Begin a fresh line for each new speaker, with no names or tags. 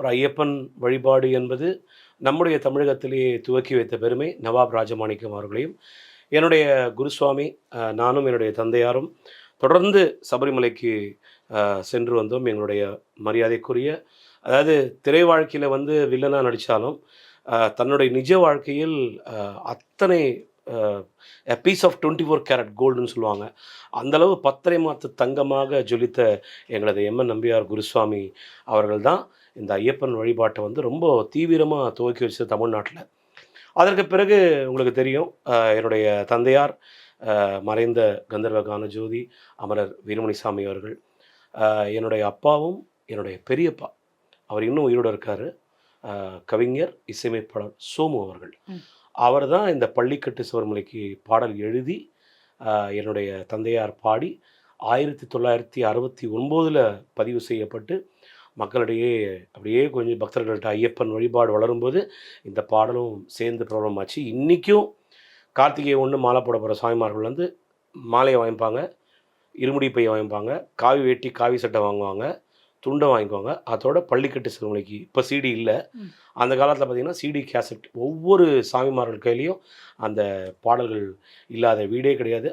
ஒரு ஐயப்பன் வழிபாடு என்பது நம்முடைய தமிழகத்திலேயே துவக்கி வைத்த பெருமை நவாப் ராஜமாணிக்கம் அவர்களையும், என்னுடைய குருசுவாமி நானும் என்னுடைய தந்தையாரும் தொடர்ந்து சபரிமலைக்கு சென்று வந்தோம். எங்களுடைய மரியாதைக்குரிய அதாவது திரை வாழ்க்கையில வந்து வில்லனா நடிச்சாலும், தன்னுடைய நிஜ வாழ்க்கையில் அத்தனை அ எ பீஸ் ஆஃப் 24 கேரட் கோல்டுன்னு சொல்லுவாங்க. அந்த அளவு பத்தரை மாத்து தங்கமாக ஜொலித்த எங்களது எம்.என். நம்பியார் குருசுவாமி அவர்கள் தான் இந்த ஐயப்பன் வழிபாட்ட வந்து ரொம்ப தீவிரமா துவக்கி வச்சது தமிழ்நாட்ல. அதற்கு பிறகு உங்களுக்கு தெரியும், என்னுடைய தந்தையார் மறைந்த கந்தர்வ கானஜோதி அமரர் வீரமணிசாமி அவர்கள். என்னுடைய அப்பாவும், என்னுடைய பெரியப்பா அவர் இன்னும் உயிரோட இருக்காரு. கவிஞர், இசையமைப்பாளர் சோமு அவர்கள். அவர் தான் இந்த பள்ளிக்கட்டு சிவர்மலைக்கு பாடல் எழுதி, என்னுடைய தந்தையார் பாடி 1969ல பதிவு செய்யப்பட்டு, மக்களிடையே அப்படியே கொஞ்சம் பக்தர்கள்ட்ட ஐயப்பன் வழிபாடு வளரும்போது, இந்த பாடலும் சேர்ந்து பிரபலமாச்சு. இன்னைக்கும் கார்த்திகை 1 மாலை போட போற சாமிமார்கள் வந்து மாலைய வாங்கிப்பாங்க, இருமுடி பை வாங்கிப்பாங்க, காவி வேட்டி, காவி சட்டை வாங்குவாங்க, துண்ட வாங்கிக்குவாங்க. அதோட பள்ளிக்கட்டு சிறுமலைக்கு இப்ப சிடி இல்ல. அந்த காலத்தில பார்த்தீங்கன்னா, சிடி கேசெட் ஒவ்வொரு சாமிமார்கள் கையிலயும் அந்த பாடல்கள் இல்லாத வீடே கிடையாது.